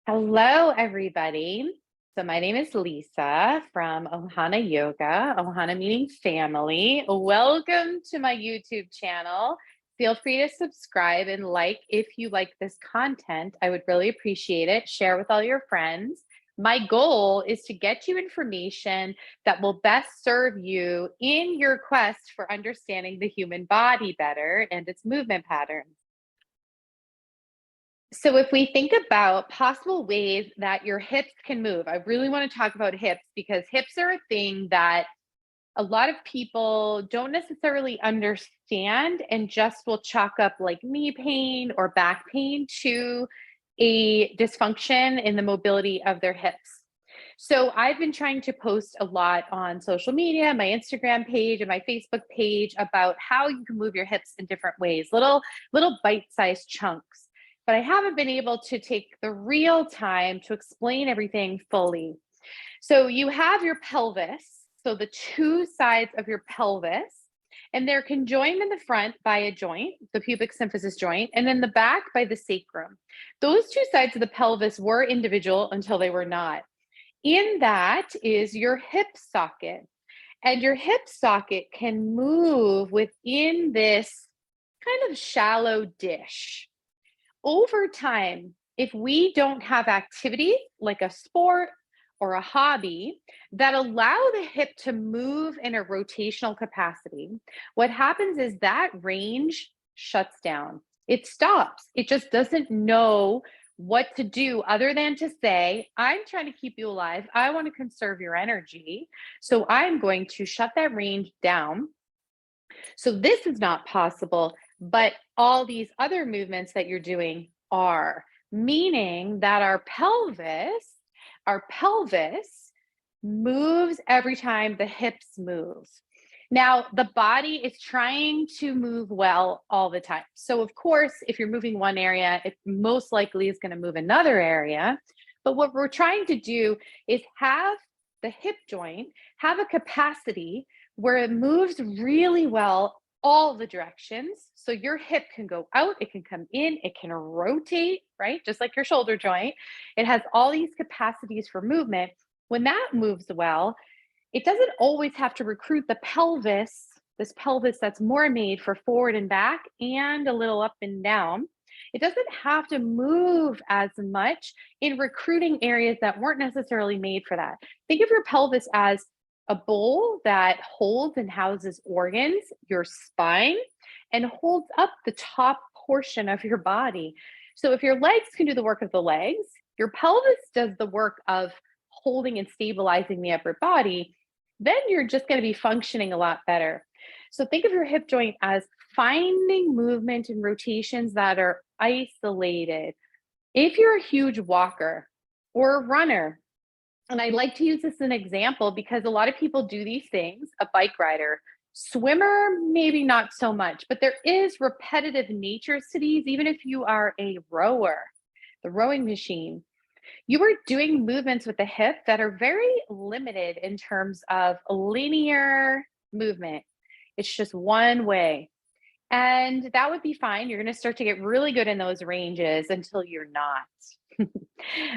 Hello, everybody. So, my name is Lisa from Ohana Yoga, Ohana meaning family. Welcome to my YouTube channel. Feel free to subscribe and like if you like this content. I would really appreciate it. Share with all your friends. My goal is to get you information that will best serve you in your quest for understanding the human body better and its movement patterns. So, if we think about possible ways that your hips can move, I really want to talk about hips because hips are a thing that a lot of people don't necessarily understand and just will chalk up like knee pain or back pain to a dysfunction in the mobility of their hips. So, I've been trying to post a lot on social media, my Instagram page and my Facebook page about how you can move your hips in different ways, little bite-sized chunks. But I haven't been able to take the real time to explain everything fully. So you have your pelvis, so the two sides of your pelvis, and they're conjoined in the front by a joint, the pubic symphysis joint, and then the back by the sacrum. Those two sides of the pelvis were individual until they were not. In that is your hip socket, and your hip socket can move within this kind of shallow dish. Over time, if we don't have activity like a sport or a hobby that allow the hip to move in a rotational capacity, what happens is that range shuts down. It stops. It just doesn't know what to do other than to say, I'm trying to keep you alive. I want to conserve your energy. So I'm going to shut that range down. So this is not possible, but all these other movements that you're doing are, meaning that our pelvis moves every time the hips move. Now, the body is trying to move well all the time. So, of course, if you're moving one area, it most likely is going to move another area. But what we're trying to do is have the hip joint have a capacity where it moves really well all the directions. So your hip can go out, it can come in, it can rotate, right? Just like your shoulder joint. It has all these capacities for movement. When that moves well, it doesn't always have to recruit the pelvis, this pelvis that's more made for forward and back and a little up and down. It doesn't have to move as much in recruiting areas that weren't necessarily made for that. Think of your pelvis as a bowl that holds and houses organs, your spine, and holds up the top portion of your body. So if your legs can do the work of the legs, your pelvis does the work of holding and stabilizing the upper body, then you're just going to be functioning a lot better. So think of your hip joint as finding movement and rotations that are isolated. If you're a huge walker or a runner, and I like to use this as an example because a lot of people do these things, a bike rider, swimmer, maybe not so much, but there is repetitive natures to these, even if you are a rower, the rowing machine. You are doing movements with the hip that are very limited in terms of linear movement. It's just one way. And that would be fine. You're going to start to get really good in those ranges until you're not.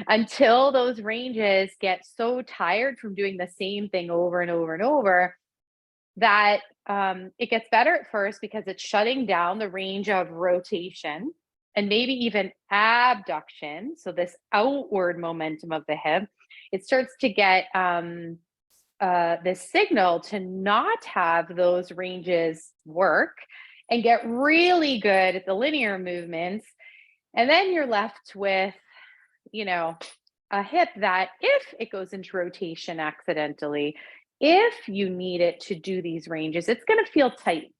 Until those ranges get so tired from doing the same thing over and over and over that it gets better at first because it's shutting down the range of rotation and maybe even abduction. So, this outward momentum of the hip, it starts to get this signal to not have those ranges work and get really good at the linear movements. And then you're left with, you know, a hip that if it goes into rotation accidentally, if you need it to do these ranges, it's going to feel tight.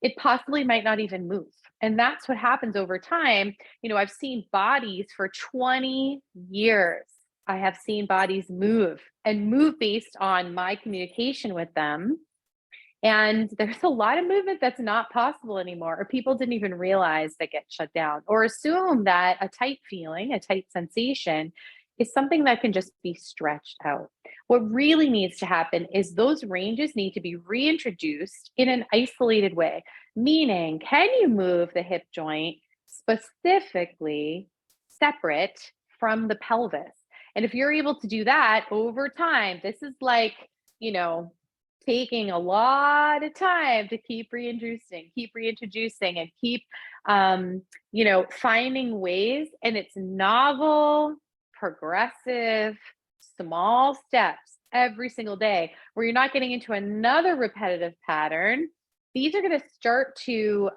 It possibly might not even move. And that's what happens over time. I've seen bodies for 20 years. I have seen bodies move and move based on my communication with them. And there's a lot of movement that's not possible anymore, or people didn't even realize that get shut down, or assume that a tight feeling, a tight sensation is something that can just be stretched out. What really needs to happen is those ranges need to be reintroduced in an isolated way, meaning, can you move the hip joint specifically separate from the pelvis. And if you're able to do that over time, this is like, you know, taking a lot of time to keep reintroducing, and keep, finding ways. And it's novel, progressive, small steps every single day where you're not getting into another repetitive pattern. These are going to start to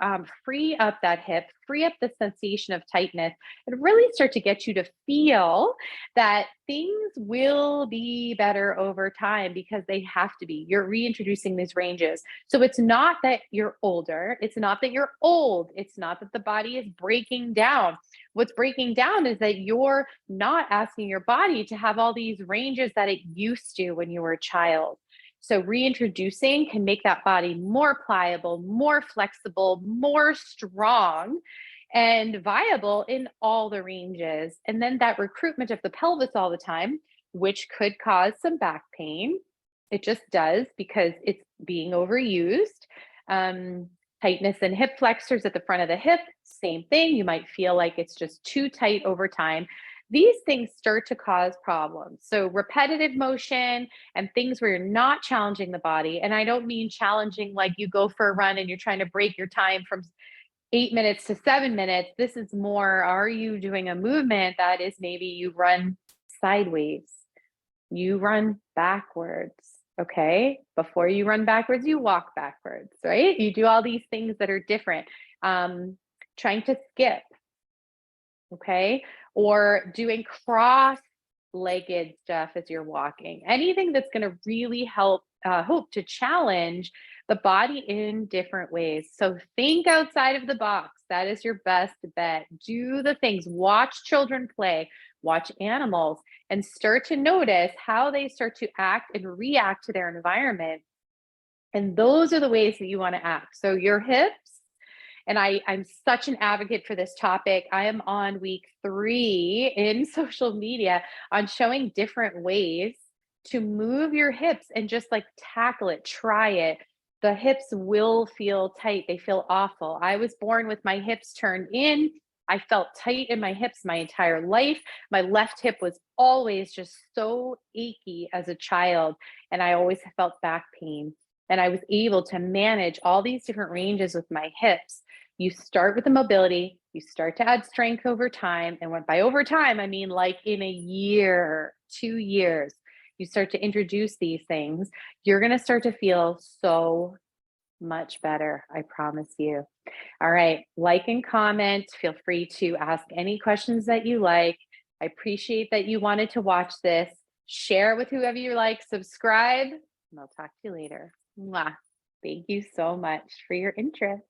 free up that hip, free up the sensation of tightness, and really start to get you to feel that things will be better over time because they have to be. You're reintroducing these ranges. So it's not that you're older, it's not that you're old, it's not that the body is breaking down. What's breaking down is that you're not asking your body to have all these ranges that it used to when you were a child. So reintroducing can make that body more pliable, more flexible, more strong, and viable in all the ranges. And then that recruitment of the pelvis all the time, which could cause some back pain. It just does because it's being overused. Tightness in hip flexors at the front of the hip, same thing. You might feel like it's just too tight over time. These things start to cause problems. So repetitive motion and things where you're not challenging the body. And I don't mean challenging like you go for a run and you're trying to break your time from 8 minutes to 7 minutes. This is more, are you doing a movement that is maybe you run sideways, you run backwards. Okay. Before you run backwards, you walk backwards, right? You do all these things that are different. Trying to skip. Okay. Or doing cross-legged stuff as you're walking. Anything that's going to really help, hope to challenge the body in different ways. So think outside of the box. That is your best bet. Do the things, watch children play, watch animals, and start to notice how they start to act and react to their environment. And those are the ways that you want to act. So your hips, and I'm such an advocate for this topic. I am on week 3 in social media on showing different ways to move your hips and just like tackle it, try it. The hips will feel tight. They feel awful. I was born with my hips turned in. I felt tight in my hips my entire life. My left hip was always just so achy as a child, and I always felt back pain. And I was able to manage all these different ranges with my hips. You start with the mobility, you start to add strength over time. And when by over time, I mean like in a year, 2 years, you start to introduce these things, you're going to start to feel so much better. I promise you. All right. Like and comment. Feel free to ask any questions that you like. I appreciate that you wanted to watch this. Share with whoever you like, subscribe, and I'll talk to you later. Mwah. Thank you so much for your interest.